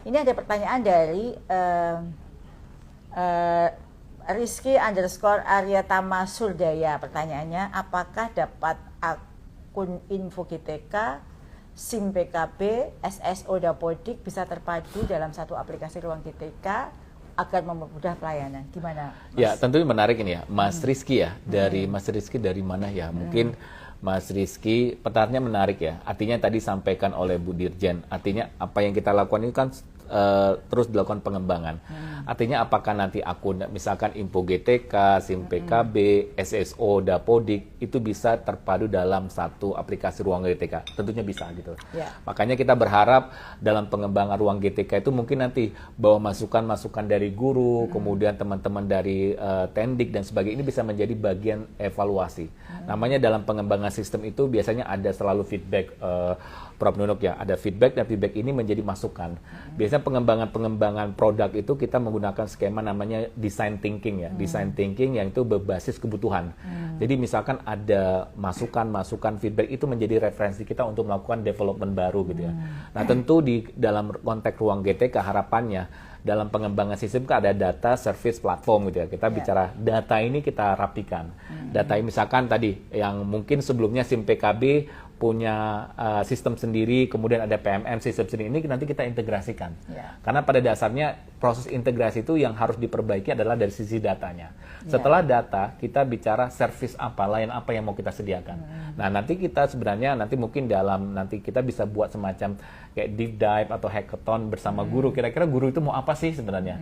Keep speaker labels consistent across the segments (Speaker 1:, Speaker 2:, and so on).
Speaker 1: Ini ada pertanyaan dari Rizky_Aryatama Surdaya. Pertanyaannya, apakah dapat akun info GTK, SIM PKB, SSO Dapodik bisa terpadu dalam satu aplikasi Ruang GTK agar mempermudah pelayanan? Gimana, Mas?
Speaker 2: Ya, tentunya menarik ini ya, Mas Rizky ya. Mas Rizky dari mana ya? Mungkin Mas Rizky, pertanyaannya menarik ya. Artinya tadi sampaikan oleh Bu Dirjen. Artinya apa yang kita lakukan ini kan terus dilakukan pengembangan. Artinya apakah nanti akun misalkan info GTK, SIM PKB, SSO Dapodik itu bisa terpadu dalam satu aplikasi Ruang GTK? Tentunya bisa gitu. Makanya kita berharap dalam pengembangan Ruang GTK itu mungkin nanti bawa masukan-masukan dari guru, kemudian teman-teman dari Tendik dan sebagainya, ini bisa menjadi bagian evaluasi. Namanya dalam pengembangan sistem itu biasanya ada selalu feedback, Prof. Nunuk ya, ada feedback dan feedback ini menjadi masukan. Biasanya pengembangan produk itu kita menggunakan skema namanya design thinking ya, design thinking yang itu berbasis kebutuhan. Jadi misalkan ada masukan feedback itu menjadi referensi kita untuk melakukan development baru gitu ya. Nah tentu di dalam konteks Ruang GTK harapannya dalam pengembangan sistem kan ada data service platform gitu ya. Kita bicara data ini kita rapikan. Data ini misalkan tadi yang mungkin sebelumnya SIM PKB punya sistem sendiri, kemudian ada PMM sistem sendiri, ini nanti kita integrasikan. Karena pada dasarnya proses integrasi itu yang harus diperbaiki adalah dari sisi datanya. Setelah data, kita bicara service apa, layanan apa yang mau kita sediakan. Nah, nanti kita sebenarnya nanti mungkin nanti kita bisa buat semacam kayak deep dive atau hackathon bersama guru. Kira-kira guru itu mau apa sih sebenarnya?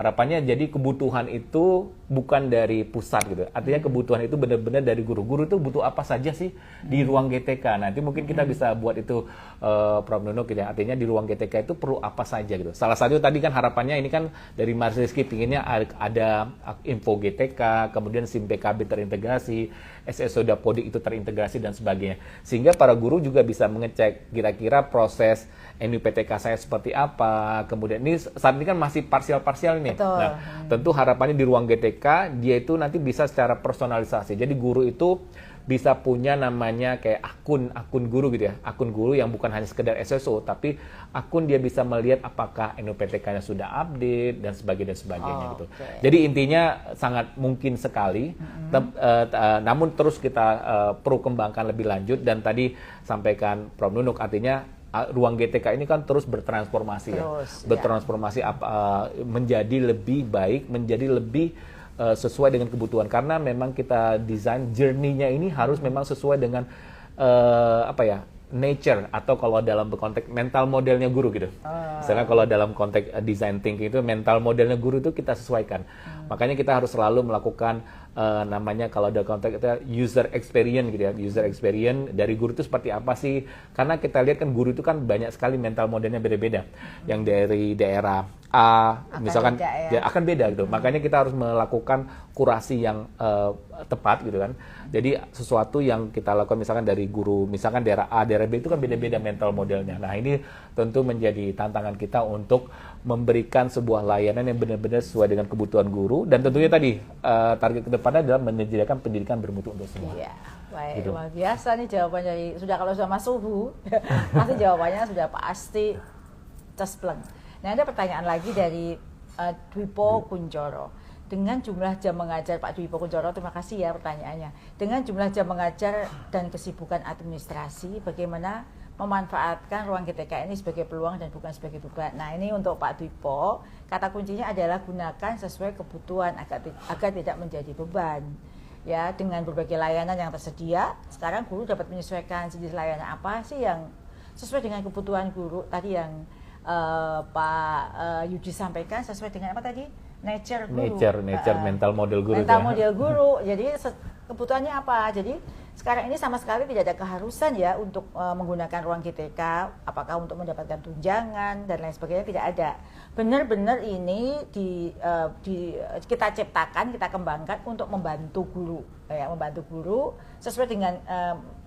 Speaker 2: Harapannya jadi kebutuhan itu bukan dari pusat gitu. Artinya kebutuhan itu benar-benar dari guru. Guru itu butuh apa saja sih di Ruang GTK? Nanti mungkin kita bisa buat itu, Prof. Nunuk gitu ya. Artinya di Ruang GTK itu perlu apa saja gitu. Salah satu tadi kan harapannya ini kan dari Mas Rizky pinginnya ada info GTK, kemudian SIM PKB terintegrasi, SSO Dapodik itu terintegrasi dan sebagainya. Sehingga para guru juga bisa mengecek kira-kira proses NUPTK saya seperti apa. Kemudian ini saat ini kan masih parsial-parsial ini. Nah, tentu harapannya di Ruang GTK dia itu nanti bisa secara personalisasi. Jadi guru itu bisa punya namanya kayak akun guru gitu ya, akun guru yang bukan hanya sekedar SSO, tapi akun dia bisa melihat apakah NUPTK-nya sudah update dan sebagainya gitu. Jadi intinya sangat mungkin sekali, namun terus kita perlu kembangkan lebih lanjut. Dan tadi sampaikan Prof. Nunuk, artinya Ruang GTK ini kan terus bertransformasi bertransformasi menjadi lebih baik, menjadi lebih sesuai dengan kebutuhan, karena memang kita desain journey-nya ini harus memang sesuai dengan nature, atau kalau dalam konteks mental modelnya guru gitu. Misalnya kalau dalam konteks design thinking itu mental modelnya guru itu kita sesuaikan. Makanya kita harus selalu melakukan namanya kalau dalam konteks itu user experience gitu ya. User experience dari guru itu seperti apa sih? Karena kita lihat kan guru itu kan banyak sekali mental modelnya beda-beda. Yang dari daerah A misalkan akan beda gitu. Makanya kita harus melakukan kurasi yang tepat gitu kan. Jadi sesuatu yang kita lakukan misalkan dari guru, misalkan daerah A, daerah B itu kan beda-beda mental modelnya. Nah ini tentu menjadi tantangan kita untuk memberikan sebuah layanan yang benar-benar sesuai dengan kebutuhan guru. Dan tentunya tadi target kedepannya adalah menyediakan pendidikan bermutu untuk semua.
Speaker 1: Iya, baik, gitu. Luar biasa nih jawabannya. Kalau sudah Mas Suhu, pasti jawabannya sudah pasti cespleng. Nah ada pertanyaan lagi dari Dwipo Kunchoro. Dengan jumlah jam mengajar, Pak Dwipo Kunchoro, terima kasih ya pertanyaannya. Dengan jumlah jam mengajar dan kesibukan administrasi, bagaimana memanfaatkan Ruang GTK ini sebagai peluang dan bukan sebagai beban? Nah ini untuk Pak Dwipo, kata kuncinya adalah gunakan sesuai kebutuhan agar tidak menjadi beban. Ya, dengan berbagai layanan yang tersedia, sekarang guru dapat menyesuaikan jenis layanan apa sih yang sesuai dengan kebutuhan guru. Tadi yang Pak Yudi sampaikan sesuai dengan apa tadi? Nature guru.
Speaker 2: Nature mental model guru.
Speaker 1: Mental model guru. Jadi kebutuhannya apa? Jadi sekarang ini sama sekali tidak ada keharusan ya untuk menggunakan Ruang GTK, apakah untuk mendapatkan tunjangan dan lain sebagainya, tidak ada. Benar-benar ini kita ciptakan, kita kembangkan untuk membantu guru, ya, membantu guru sesuai dengan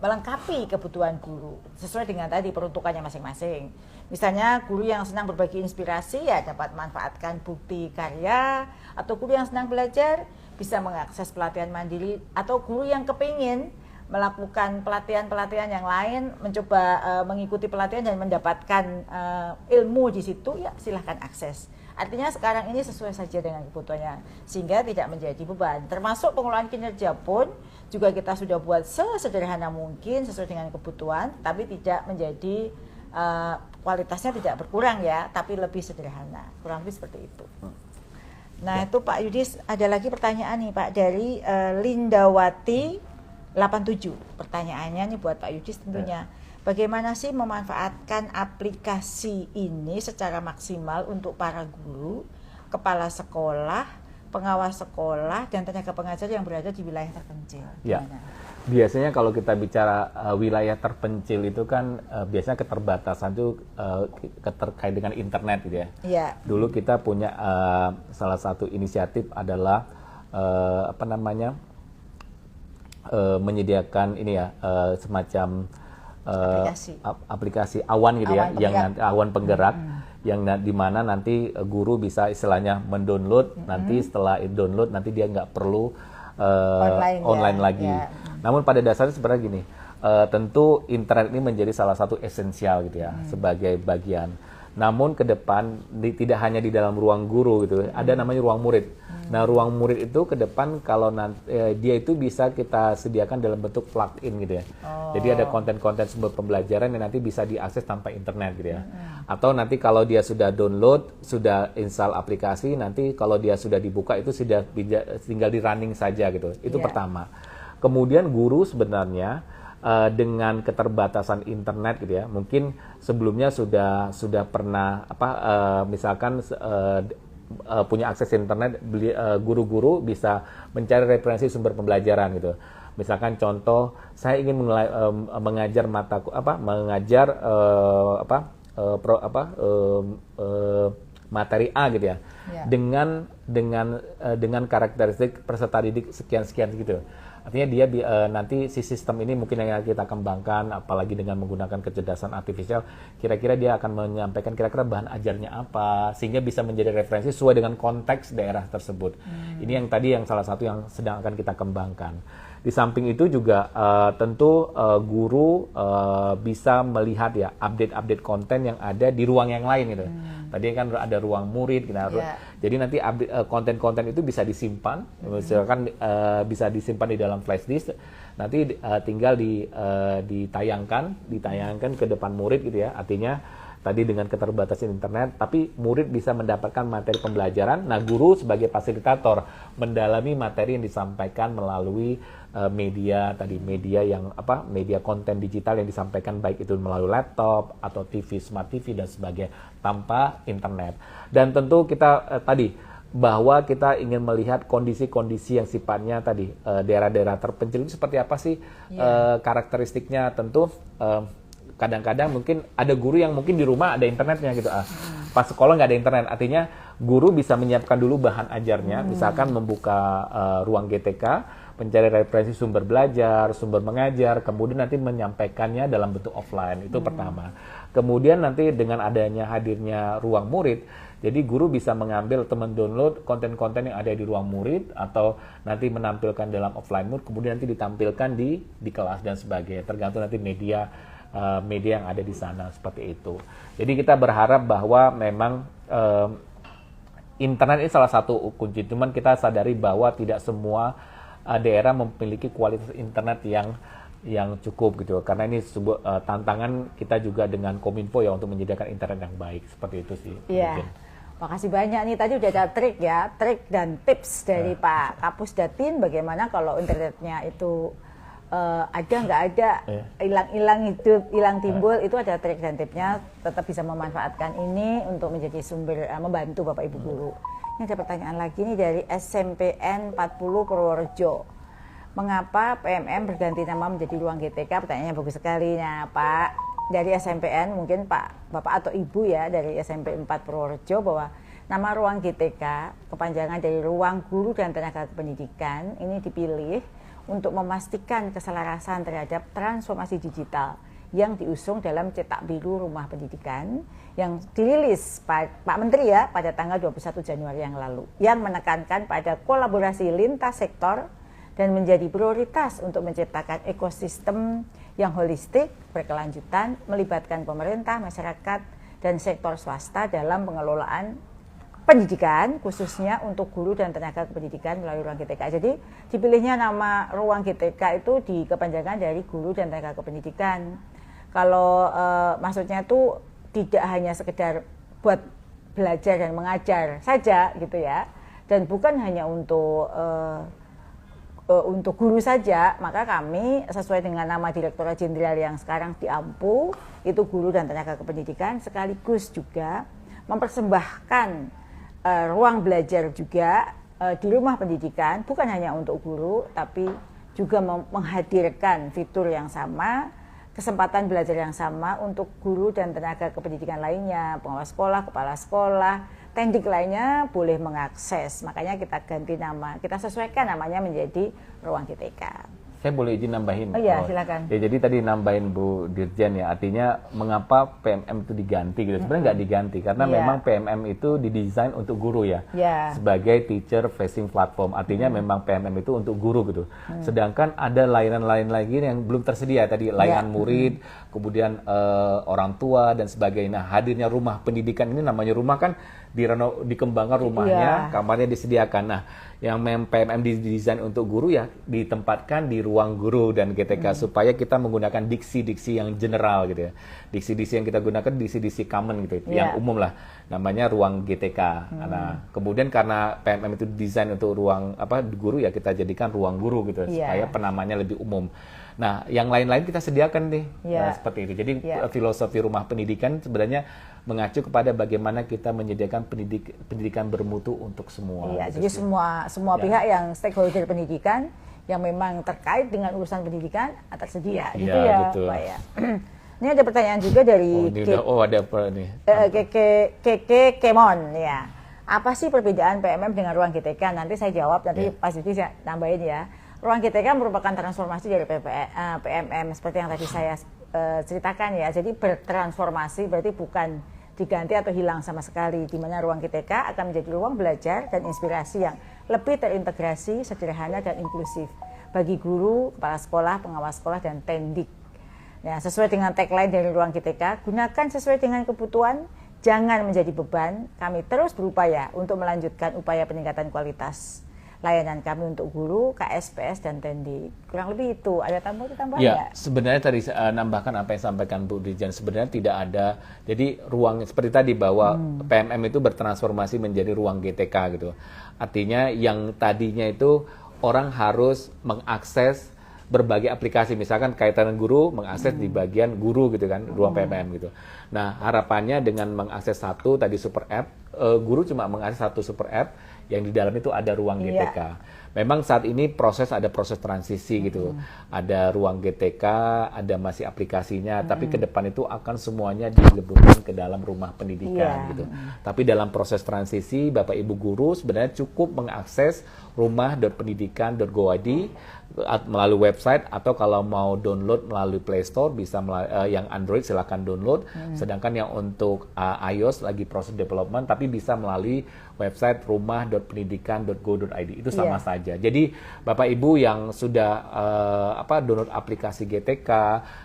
Speaker 1: melengkapi kebutuhan guru, sesuai dengan tadi peruntukannya masing-masing. Misalnya guru yang senang berbagi inspirasi ya dapat manfaatkan bukti karya, atau guru yang senang belajar bisa mengakses pelatihan mandiri, atau guru yang kepingin melakukan pelatihan-pelatihan yang lain, mencoba mengikuti pelatihan dan mendapatkan ilmu di situ, ya silahkan akses. Artinya sekarang ini sesuai saja dengan kebutuhannya, sehingga tidak menjadi beban. Termasuk pengelolaan kinerja pun juga kita sudah buat sesederhana mungkin sesuai dengan kebutuhan, tapi tidak menjadi kualitasnya tidak berkurang ya, tapi lebih sederhana, kurang lebih seperti itu. Nah itu Pak Yudis, ada lagi pertanyaan nih Pak dari Lindawati 87. Pertanyaannya nih buat Pak Yudis tentunya. Bagaimana sih memanfaatkan aplikasi ini secara maksimal untuk para guru, kepala sekolah, pengawas sekolah, dan tenaga pengajar yang berada di wilayah terpencil?
Speaker 2: Ya. Biasanya kalau kita bicara wilayah terpencil itu kan biasanya keterbatasan itu terkait dengan internet gitu ya.
Speaker 1: Ya.
Speaker 2: Dulu kita punya salah satu inisiatif adalah menyediakan ini ya semacam aplikasi awan gitu ya, yang nanti awan penggerak, yang di mana nanti guru bisa istilahnya mendownload, nanti setelah download nanti dia nggak perlu online lagi. Ya. Namun pada dasarnya sebenarnya gini, tentu internet ini menjadi salah satu esensial gitu ya sebagai bagian. Namun ke depan tidak hanya di dalam ruang guru gitu, ada namanya ruang murid. Nah, ruang murid itu ke depan kalau dia itu bisa kita sediakan dalam bentuk plug in gitu ya. Jadi ada konten-konten sumber pembelajaran yang nanti bisa diakses tanpa internet gitu ya. Atau nanti kalau dia sudah download, sudah install aplikasi, nanti kalau dia sudah dibuka itu sudah tinggal di running saja gitu. Itu pertama. Kemudian guru sebenarnya dengan keterbatasan internet gitu ya, mungkin sebelumnya sudah pernah misalkan punya akses internet, guru-guru bisa mencari referensi sumber pembelajaran gitu. Misalkan contoh, saya ingin mengajar materi A gitu ya, dengan karakteristik peserta didik sekian gitu. Artinya dia nanti si sistem ini mungkin yang kita kembangkan, apalagi dengan menggunakan kecerdasan artifisial, kira-kira dia akan menyampaikan kira-kira bahan ajarnya apa, sehingga bisa menjadi referensi sesuai dengan konteks daerah tersebut. Ini yang tadi yang salah satu yang sedang akan kita kembangkan. Di samping itu juga tentu guru bisa melihat ya update-update konten yang ada di ruang yang lain gitu. Tadi kan ada ruang murid, jadi nanti konten-konten itu bisa disimpan, misalkan bisa disimpan di dalam flash disk, nanti tinggal ditayangkan ke depan murid gitu ya. Artinya tadi dengan keterbatasan internet, tapi murid bisa mendapatkan materi pembelajaran. Nah, guru sebagai fasilitator mendalami materi yang disampaikan melalui media media konten digital yang disampaikan, baik itu melalui laptop atau TV, smart TV dan sebagainya, tanpa internet. Dan tentu kita bahwa kita ingin melihat kondisi-kondisi yang sifatnya tadi daerah-daerah terpencil itu seperti apa sih karakteristiknya. Tentu kadang-kadang mungkin ada guru yang mungkin di rumah ada internetnya gitu, pas sekolah nggak ada internet. Artinya guru bisa menyiapkan dulu bahan ajarnya, misalkan membuka ruang GTK, mencari referensi sumber belajar, sumber mengajar, kemudian nanti menyampaikannya dalam bentuk offline. Itu pertama. Kemudian nanti dengan adanya hadirnya ruang murid, jadi guru bisa mengambil atau mendownload konten-konten yang ada di ruang murid, atau nanti menampilkan dalam offline mode, kemudian nanti ditampilkan di kelas dan sebagainya, tergantung nanti media yang ada di sana, seperti itu. Jadi kita berharap bahwa memang internet ini salah satu kunci, cuman kita sadari bahwa tidak semua daerah memiliki kualitas internet yang cukup gitu, karena ini sebuah tantangan kita juga dengan Kominfo ya untuk menyediakan internet yang baik, seperti itu sih.
Speaker 1: Iya. Makasih banyak nih, tadi udah ada trik dan tips dari Pak Kapus Datin bagaimana kalau internetnya itu ada nggak ada, hilang hidup, hilang timbul, itu ada trik dan tipsnya, tetap bisa memanfaatkan ini untuk menjadi sumber membantu Bapak Ibu guru. Ini ada pertanyaan lagi nih dari SMPN 40 Purworejo. Mengapa PMM berganti nama menjadi ruang GTK? Pertanyaannya bagus sekali. Nah, Pak dari SMPN, mungkin Bapak atau Ibu ya dari SMP 4 Purworejo, bahwa nama ruang GTK kepanjangan dari ruang guru dan tenaga pendidikan ini dipilih untuk memastikan keselarasan terhadap transformasi digital yang diusung dalam Cetak Biru Rumah Pendidikan yang dirilis Pak Menteri ya pada tanggal 21 Januari yang lalu, yang menekankan pada kolaborasi lintas sektor dan menjadi prioritas untuk menciptakan ekosistem yang holistik, berkelanjutan, melibatkan pemerintah, masyarakat, dan sektor swasta dalam pengelolaan pendidikan, khususnya untuk guru dan tenaga kependidikan melalui ruang GTK. Jadi dipilihnya nama ruang GTK itu dikepanjangan dari guru dan tenaga kependidikan. Kalau maksudnya itu tidak hanya sekedar buat belajar dan mengajar saja gitu ya, dan bukan hanya untuk guru saja, maka kami sesuai dengan nama Direktorat Jenderal yang sekarang di AMPU, itu guru dan tenaga kependidikan, sekaligus juga mempersembahkan ruang belajar juga di rumah pendidikan, bukan hanya untuk guru, tapi juga menghadirkan fitur yang sama, kesempatan belajar yang sama untuk guru dan tenaga kependidikan lainnya, pengawas sekolah, kepala sekolah, tendik lainnya boleh mengakses. Makanya kita ganti nama, kita sesuaikan namanya menjadi ruang GTK.
Speaker 2: Saya boleh izin nambahin?
Speaker 1: Oh iya, silakan.
Speaker 2: Ya, jadi tadi nambahin Bu Dirjen ya, artinya mengapa PMM itu diganti gitu. Sebenarnya nggak diganti, karena memang PMM itu didesain untuk guru ya, sebagai teacher facing platform. Artinya memang PMM itu untuk guru gitu. Sedangkan ada layanan-layanan lagi yang belum tersedia, tadi layanan murid, kemudian orang tua dan sebagainya. Nah, hadirnya rumah pendidikan ini, namanya rumah kan dikembangkan rumahnya, kamarnya disediakan. Nah, yang PMM didesain untuk guru ya ditempatkan di ruang guru dan GTK supaya kita menggunakan diksi-diksi yang general gitu ya. Diksi-diksi yang kita gunakan diksi-diksi common gitu, yang umum lah. Namanya ruang GTK. Nah, kemudian karena PMM itu didesain untuk ruang guru ya, kita jadikan ruang guru gitu supaya penamanya lebih umum. Nah, yang lain-lain kita sediakan nih, seperti itu. Jadi filosofi rumah pendidikan sebenarnya mengacu kepada bagaimana kita menyediakan pendidikan bermutu untuk semua.
Speaker 1: Iya, jadi semua pihak yang stakeholder pendidikan yang memang terkait dengan urusan pendidikan tersedia, gitu ya,
Speaker 2: betul.
Speaker 1: Pak ya. Ini ada pertanyaan juga dari
Speaker 2: ada apa nih?
Speaker 1: Keke Kemon ya. Apa sih perbedaan PMM dengan ruang GTK? Nanti saya jawab, nanti Pak Siti saya tambahin ya. Ruang GTK merupakan transformasi dari PMM seperti yang tadi saya ceritakan ya. Jadi bertransformasi berarti bukan diganti atau hilang sama sekali, di mana ruang GTK akan menjadi ruang belajar dan inspirasi yang lebih terintegrasi, sederhana dan inklusif bagi guru, kepala sekolah, pengawas sekolah dan tendik. Nah, sesuai dengan tagline dari ruang GTK, gunakan sesuai dengan kebutuhan, jangan menjadi beban. Kami terus berupaya untuk melanjutkan upaya peningkatan kualitas layanan kami untuk guru, KSPS, dan tendik. Kurang lebih itu. Ada tambahan
Speaker 2: ya? Sebenarnya tadi nambahkan apa yang sampaikan Bu Dirjen. Sebenarnya tidak ada. Jadi ruang seperti tadi bahwa PMM itu bertransformasi menjadi ruang GTK gitu. Artinya yang tadinya itu orang harus mengakses berbagai aplikasi, misalkan kaitan dengan guru, mengakses di bagian guru gitu kan, ruang PMM gitu. Nah, harapannya dengan mengakses satu tadi super app, guru cuma mengakses satu super app, yang di dalam itu ada ruang GTK. Memang saat ini ada proses transisi gitu. Ada ruang GTK, ada masih aplikasinya, tapi ke depan itu akan semuanya digabungkan ke dalam rumah pendidikan gitu. Tapi dalam proses transisi, Bapak Ibu guru sebenarnya cukup mengakses rumah.pendidikan.go.id melalui website, atau kalau mau download melalui Play Store bisa yang Android silakan download. Sedangkan yang untuk iOS lagi proses development, tapi bisa melalui website rumah.pendidikan.go.id. Itu sama saja. Jadi Bapak Ibu yang sudah download aplikasi GTK,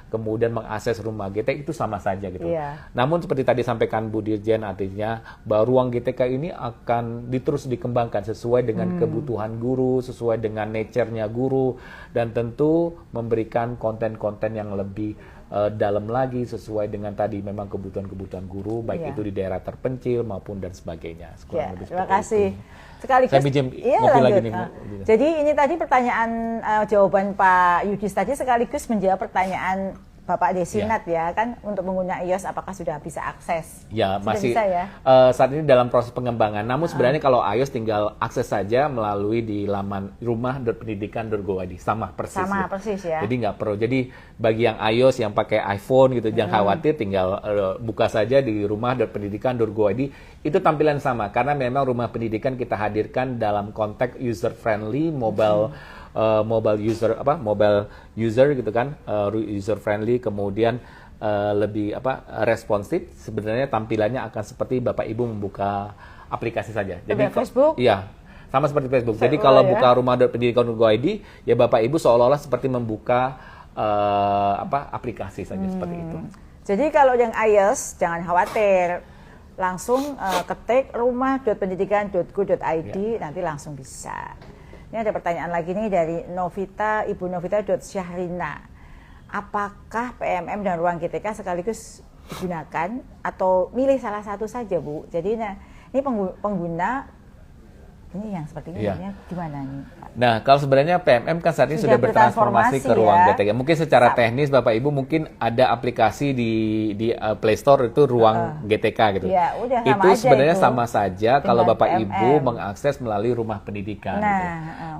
Speaker 2: kemudian mengakses rumah GTK, itu sama saja gitu. Namun seperti tadi sampaikan Bu Dirjen, artinya bahwa ruang GTK ini akan terus dikembangkan sesuai dengan kebutuhan guru, sesuai dengan nature-nya guru, dan tentu memberikan konten-konten yang lebih dalam lagi sesuai dengan tadi memang kebutuhan-kebutuhan guru, baik itu di daerah terpencil maupun dan sebagainya.
Speaker 1: Terima kasih. Sekaligus,
Speaker 2: saya pinjam ngopi lagi nih, Bu.
Speaker 1: Jadi ini tadi pertanyaan jawaban Pak Yudis tadi sekaligus menjawab pertanyaan Bapak Desinat ya kan, untuk menggunakan iOS apakah sudah bisa akses?
Speaker 2: Ya,
Speaker 1: sudah
Speaker 2: masih
Speaker 1: bisa, ya?
Speaker 2: Saat ini dalam proses pengembangan. Namun sebenarnya kalau iOS tinggal akses saja melalui di laman rumah.pendidikan.go.id, sama persis.
Speaker 1: Sama persis ya.
Speaker 2: Jadi nggak perlu. Jadi bagi yang iOS yang pakai iPhone gitu jangan khawatir, tinggal buka saja di rumah.pendidikan.go.id. Itu tampilan sama karena memang rumah pendidikan kita hadirkan dalam konteks user friendly, mobile user gitu kan, user friendly, kemudian lebih responsif. Sebenarnya tampilannya akan seperti Bapak Ibu membuka aplikasi saja. Jadi
Speaker 1: Facebook?
Speaker 2: Iya. Sama seperti Facebook. Jadi kalau buka rumah.pendidikan.go.id, ya Bapak Ibu seolah-olah seperti membuka aplikasi saja seperti itu.
Speaker 1: Jadi kalau yang iOS jangan khawatir, langsung ketik rumah.pendidikan.go.id, nanti langsung bisa. Ini ada pertanyaan lagi nih dari Novita, Ibu Novita.Syahrina. Apakah PMM dan ruang GTK sekaligus digunakan atau milih salah satu saja, Bu? Jadi ini pengguna ini yang seperti ini gimana nih, Pak?
Speaker 2: Nah, kalau sebenarnya PMM kan saat ini sudah bertransformasi ke ruang GTK. Mungkin secara teknis Bapak Ibu mungkin ada aplikasi di Play Store itu ruang GTK gitu.
Speaker 1: Ya, udah sama
Speaker 2: itu sebenarnya sama saja kalau Bapak
Speaker 1: PMM.
Speaker 2: Ibu mengakses melalui rumah pendidikan. Gitu.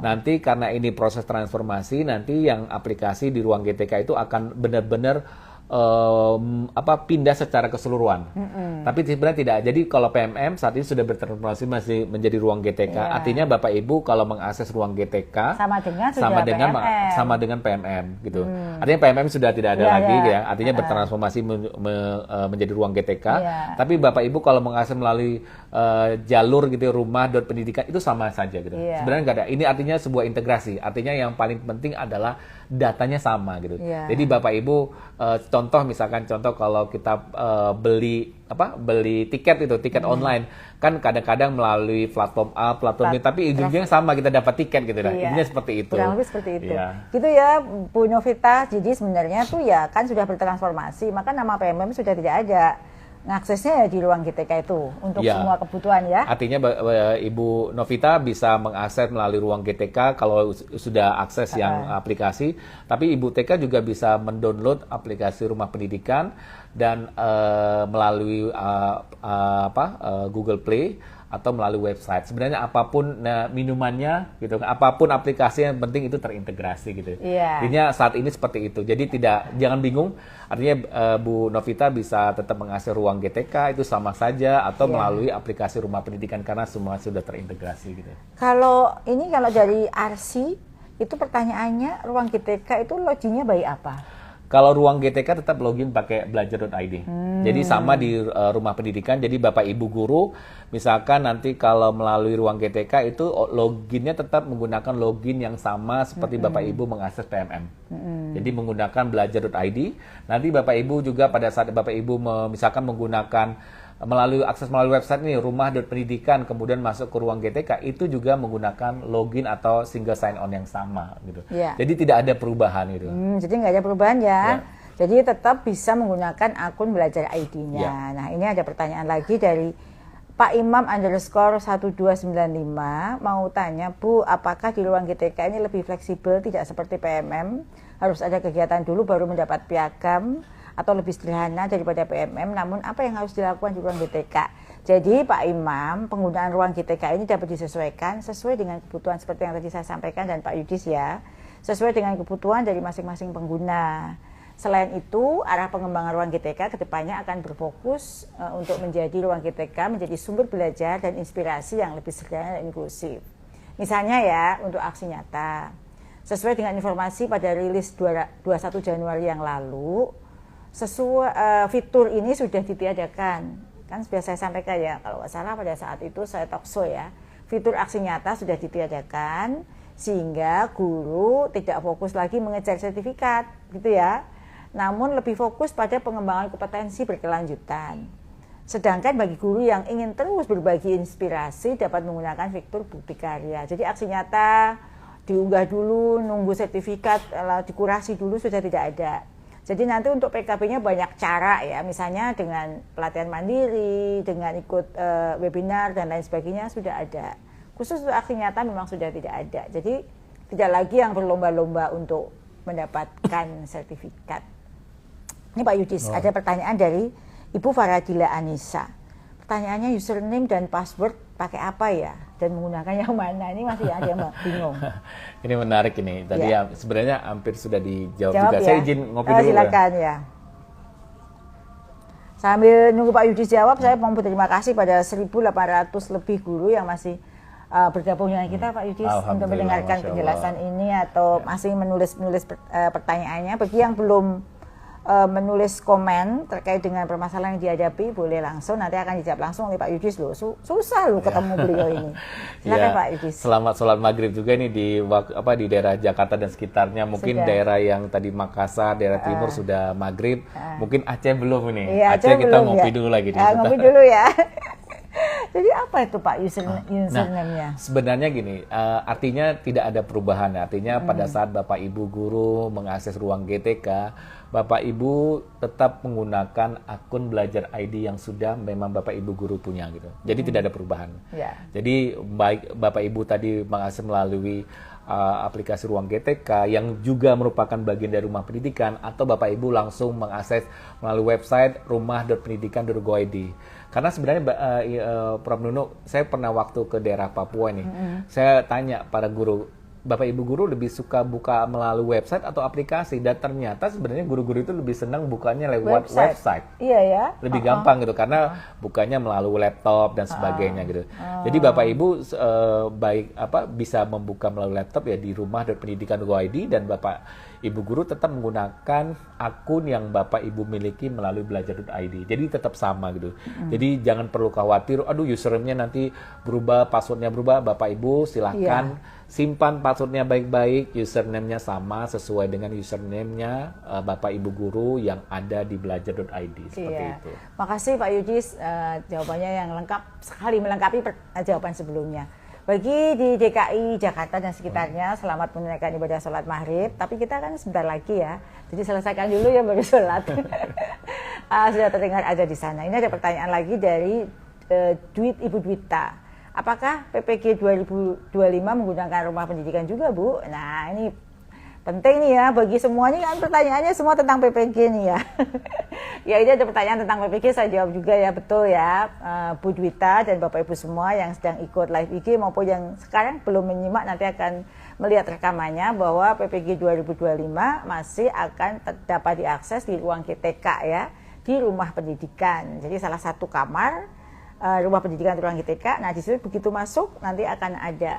Speaker 2: Nanti karena ini proses transformasi, nanti yang aplikasi di ruang GTK itu akan benar-benar pindah secara keseluruhan. Tapi sebenarnya tidak. Jadi kalau PMM saat ini sudah bertransformasi masih menjadi ruang GTK. Artinya Bapak Ibu kalau mengakses ruang GTK sama dengan PMM gitu. Artinya PMM sudah tidak ada lagi ya. Artinya bertransformasi menjadi ruang GTK. Tapi Bapak Ibu kalau mengakses melalui jalur gitu rumah.pendidikan itu sama saja gitu. Sebenarnya nggak ada. Ini artinya sebuah integrasi. Artinya yang paling penting adalah datanya sama gitu. Jadi Bapak Ibu contoh kalau kita beli tiket online kan kadang-kadang melalui platform A, platform B, tapi ujungnya sama kita dapat tiket gitu lah. Intinya seperti itu.
Speaker 1: Kurang lebih seperti itu. Gitu ya Bu Novita. Jadi sebenarnya tuh ya kan sudah bertransformasi, maka nama PMM sudah tidak ada. Ngaksesnya ya di ruang GTK itu untuk semua kebutuhan ya.
Speaker 2: Artinya Ibu Novita bisa mengakses melalui ruang GTK kalau sudah akses yang aplikasi, tapi Ibu TK juga bisa mendownload aplikasi rumah pendidikan dan melalui Google Play atau melalui website. Sebenarnya apapun minumannya gitu, apapun aplikasinya yang penting itu terintegrasi gitu. Artinya saat ini seperti itu. Jadi jangan bingung. Artinya Bu Novita bisa tetap mengakses ruang GTK itu sama saja atau melalui aplikasi rumah pendidikan karena semua sudah terintegrasi gitu.
Speaker 1: Kalau dari Arsi itu pertanyaannya ruang GTK itu loginnya by apa?
Speaker 2: Kalau ruang GTK tetap login pakai belajar.id. Jadi sama di rumah pendidikan. Jadi Bapak Ibu guru, misalkan nanti kalau melalui ruang GTK itu loginnya tetap menggunakan login yang sama seperti Bapak Ibu mengakses PMM. Jadi menggunakan belajar.id. Nanti Bapak Ibu juga pada saat Bapak Ibu misalkan menggunakan akses melalui website ini rumah.pendidikan kemudian masuk ke ruang GTK itu juga menggunakan login atau single sign on yang sama gitu. Jadi tidak ada perubahan gitu.
Speaker 1: Jadi nggak ada perubahan ya. Jadi tetap bisa menggunakan akun belajar ID-nya. Nah ini ada pertanyaan lagi dari Pak Imam _1295 mau tanya, Bu, apakah di ruang GTK ini lebih fleksibel tidak seperti PMM? Harus ada kegiatan dulu baru mendapat piagam atau lebih sederhana daripada PMM, namun apa yang harus dilakukan di ruang GTK? Jadi Pak Imam, penggunaan ruang GTK ini dapat disesuaikan sesuai dengan kebutuhan seperti yang tadi saya sampaikan dan Pak Yudis ya, sesuai dengan kebutuhan dari masing-masing pengguna. Selain itu, arah pengembangan ruang GTK kedepannya akan berfokus untuk menjadi ruang GTK menjadi sumber belajar dan inspirasi yang lebih sederhana dan inklusif. Misalnya ya, untuk aksi nyata, sesuai dengan informasi pada rilis 21 Januari yang lalu, fitur ini sudah ditiadakan. Kan sudah saya sampaikan ya, kalau nggak salah pada saat itu saya talkshow ya, fitur aksi nyata sudah ditiadakan sehingga guru tidak fokus lagi mengejar sertifikat gitu ya, namun lebih fokus pada pengembangan kompetensi berkelanjutan. Sedangkan bagi guru yang ingin terus berbagi inspirasi dapat menggunakan fitur bukti karya. Jadi aksi nyata diunggah dulu, nunggu sertifikat, dikurasi dulu sudah tidak ada. Jadi nanti untuk PKB-nya banyak cara ya, misalnya dengan pelatihan mandiri, dengan ikut webinar dan lain sebagainya sudah ada. Khusus untuk aksi nyata memang sudah tidak ada. Jadi tidak lagi yang berlomba-lomba untuk mendapatkan sertifikat. Ini Pak Yudis, ada pertanyaan dari Ibu Faradila Anissa. Pertanyaannya username dan password pakai apa ya? Dan menggunakan yang mana? Ini masih ada yang bingung.
Speaker 2: Ini menarik ini. Tadi sebenarnya hampir sudah dijawab juga.
Speaker 1: Ya?
Speaker 2: Saya izin ngopi dulu.
Speaker 1: Silakan ya. Sambil nunggu Pak Yudis jawab, saya mau berterima kasih pada 1.800 lebih guru yang masih bergabung dengan kita Pak Yudis untuk mendengarkan penjelasan ini atau masih menulis pertanyaannya. Bagi yang belum menulis komen terkait dengan permasalahan yang dihadapi, boleh langsung, nanti akan dijawab langsung oleh Pak Yudis loh. Susah loh ketemu beliau ini. Silakan Pak Yudis.
Speaker 2: Selamat sholat maghrib juga nih di daerah Jakarta dan sekitarnya. Mungkin sudah. Daerah yang tadi Makassar, daerah timur sudah maghrib. Mungkin Aceh belum ini.
Speaker 1: Iya,
Speaker 2: Aceh kita
Speaker 1: belum,
Speaker 2: ngopi dulu lagi.
Speaker 1: Ngopi dulu ya. Jadi apa itu Pak username-nya?
Speaker 2: Sebenarnya gini, artinya tidak ada perubahan. Artinya pada saat Bapak Ibu guru mengakses ruang GTK, Bapak Ibu tetap menggunakan akun belajar ID yang sudah memang Bapak Ibu guru punya gitu. Jadi tidak ada perubahan.
Speaker 1: Yeah.
Speaker 2: Jadi baik Bapak Ibu tadi mengakses melalui aplikasi ruang GTK yang juga merupakan bagian dari rumah pendidikan, atau Bapak Ibu langsung mengakses melalui website rumah.pendidikan.go.id. Karena sebenarnya Prof. Nunu, saya pernah waktu ke daerah Papua ini, saya tanya para guru, Bapak Ibu guru lebih suka buka melalui website atau aplikasi? Dan ternyata sebenarnya guru-guru itu lebih senang bukanya lewat website.
Speaker 1: Iya ya.
Speaker 2: Lebih gampang gitu, karena bukanya melalui laptop dan sebagainya gitu. Jadi Bapak Ibu bisa membuka melalui laptop ya di rumah.pendidikan.go.id, dan Bapak Ibu guru tetap menggunakan akun yang Bapak Ibu miliki melalui belajar.id. Jadi tetap sama gitu. Jadi jangan perlu khawatir, aduh username-nya nanti berubah, password-nya berubah. Bapak Ibu silahkan simpan password-nya baik-baik, username-nya sama sesuai dengan username-nya Bapak Ibu guru yang ada di belajar.id. Seperti itu.
Speaker 1: Makasih Pak Yudis, jawabannya yang lengkap sekali, melengkapi jawaban sebelumnya. Bagi di DKI Jakarta dan sekitarnya, selamat menunaikan ibadah sholat maghrib. Tapi kita kan sebentar lagi ya, jadi selesaikan dulu ya baru sholat. Sudah terdengar ada di sana. Ini ada pertanyaan lagi dari Ibu Dwita. Apakah PPG 2025 menggunakan rumah pendidikan juga, Bu? Nah, ini penting nih ya bagi semuanya, kan pertanyaannya semua tentang PPG nih ya. Ya, ini ada pertanyaan tentang PPG, saya jawab juga ya, betul ya, Bu Dwita dan Bapak Ibu semua yang sedang ikut live IG maupun yang sekarang belum menyimak nanti akan melihat rekamannya, bahwa PPG 2025 masih akan dapat diakses di ruang GTK ya, di rumah pendidikan. Jadi salah satu kamar rumah pendidikan di ruang GTK. Nah, di situ begitu masuk nanti akan ada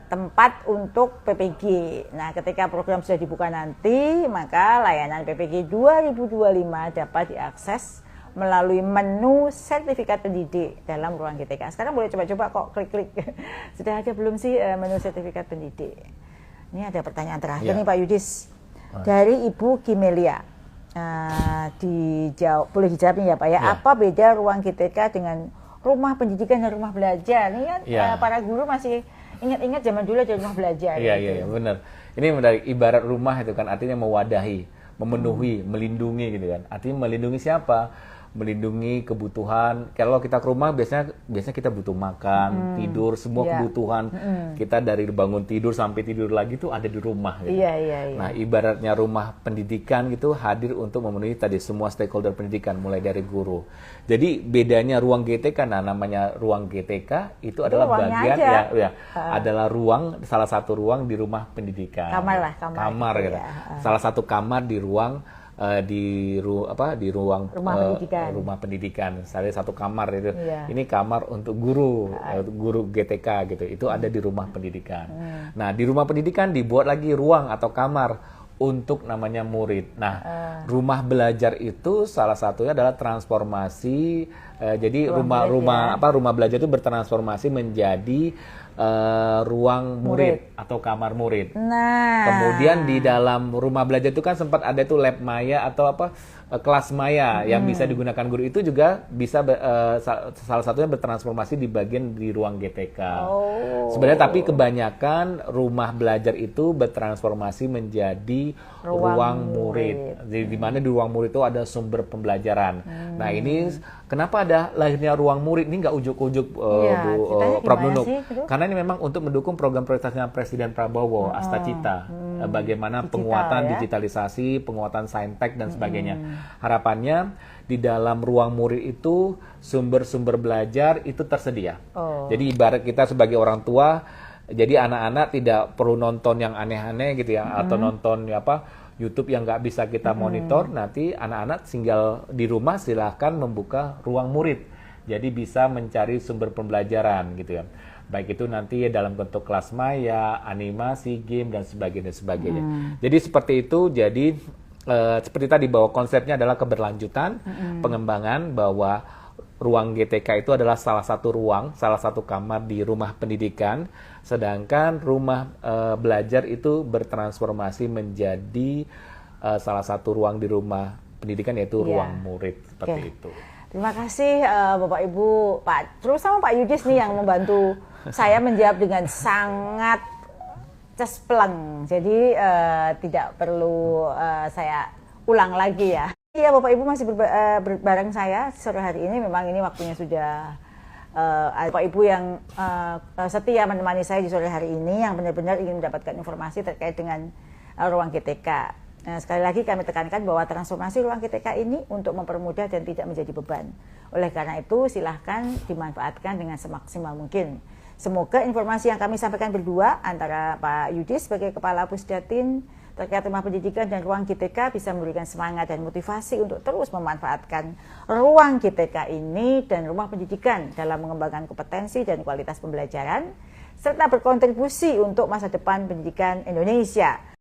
Speaker 1: tempat untuk PPG. Nah, ketika program sudah dibuka nanti, maka layanan PPG 2025 dapat diakses melalui menu sertifikat pendidik dalam ruang GTK. Sekarang boleh coba-coba kok klik-klik. Sudah ada belum sih menu sertifikat pendidik? Ini ada pertanyaan terakhir nih Pak Yudis. Dari Ibu Kimelia. Boleh dijawab nih ya Pak ya. Apa beda ruang GTK dengan rumah pendidikan dan rumah belajar? Ini kan para guru masih ingat-ingat zaman dulu ada rumah belajar.
Speaker 2: Iya, benar. Ini menarik, ibarat rumah itu kan artinya mewadahi, memenuhi, melindungi gitu kan. Artinya melindungi siapa? Melindungi kebutuhan. Kalau kita ke rumah biasanya kita butuh makan, tidur, semua kebutuhan kita dari bangun tidur sampai tidur lagi tuh ada di rumah gitu.
Speaker 1: Iya.
Speaker 2: Nah, ibaratnya rumah pendidikan gitu hadir untuk memenuhi tadi semua stakeholder pendidikan mulai dari guru. Jadi bedanya ruang GTK, namanya ruang GTK itu adalah bagian adalah ruang, salah satu ruang di rumah pendidikan. Kamar gitu. Salah satu kamar di ruang di ruang rumah pendidikan. Saya satu kamar itu. Ini kamar untuk guru GTK gitu. Itu ada di rumah pendidikan. Nah, di rumah pendidikan dibuat lagi ruang atau kamar untuk namanya murid. Nah, rumah belajar itu salah satunya adalah transformasi. Jadi rumah belajar itu bertransformasi menjadi ruang murid atau kamar murid.
Speaker 1: Nah,
Speaker 2: kemudian di dalam rumah belajar itu kan sempat ada tuh lab maya atau kelas maya yang bisa digunakan guru, itu juga bisa salah satunya bertransformasi di bagian di ruang GTK. Sebenarnya tapi kebanyakan rumah belajar itu bertransformasi menjadi ruang murid. Jadi di mana di ruang murid itu ada sumber pembelajaran. Nah, ini kenapa ada lahirnya ruang murid ini nggak ujuk-ujuk Prof. Nunu? Karena ini memang untuk mendukung program prioritasnya Presiden Prabowo, Astacita, bagaimana penguatan digitalisasi, penguatan saintek dan sebagainya. Harapannya di dalam ruang murid itu sumber-sumber belajar itu tersedia. Jadi ibarat kita sebagai orang tua, jadi anak-anak tidak perlu nonton yang aneh-aneh gitu ya, atau nonton YouTube yang nggak bisa kita monitor. Nanti anak-anak tinggal di rumah silahkan membuka ruang murid. Jadi bisa mencari sumber pembelajaran gitu ya. Baik itu nanti dalam bentuk kelas maya, animasi, game dan sebagainya. Jadi seperti itu. Jadi seperti tadi bahwa konsepnya adalah keberlanjutan, pengembangan, bahwa ruang GTK itu adalah salah satu ruang, salah satu kamar di rumah pendidikan, sedangkan rumah belajar itu bertransformasi menjadi salah satu ruang di rumah pendidikan, yaitu ruang murid, seperti itu.
Speaker 1: Terima kasih Bapak Ibu, Pak, terutama Pak Yudis nih yang membantu saya menjawab dengan sangat cespleng, jadi tidak perlu saya ulang lagi ya. Iya, Bapak Ibu masih bareng saya sore hari ini. Memang ini waktunya sudah Bapak Ibu yang setia menemani saya di sore hari ini, yang benar-benar ingin mendapatkan informasi terkait dengan ruang GTK. Nah, sekali lagi kami tekankan bahwa transformasi ruang GTK ini untuk mempermudah dan tidak menjadi beban. Oleh karena itu, silahkan dimanfaatkan dengan semaksimal mungkin. Semoga informasi yang kami sampaikan berdua antara Pak Yudis sebagai Kepala Pusdatin terkait rumah pendidikan dan ruang GTK bisa memberikan semangat dan motivasi untuk terus memanfaatkan ruang GTK ini dan rumah pendidikan dalam mengembangkan kompetensi dan kualitas pembelajaran serta berkontribusi untuk masa depan pendidikan Indonesia.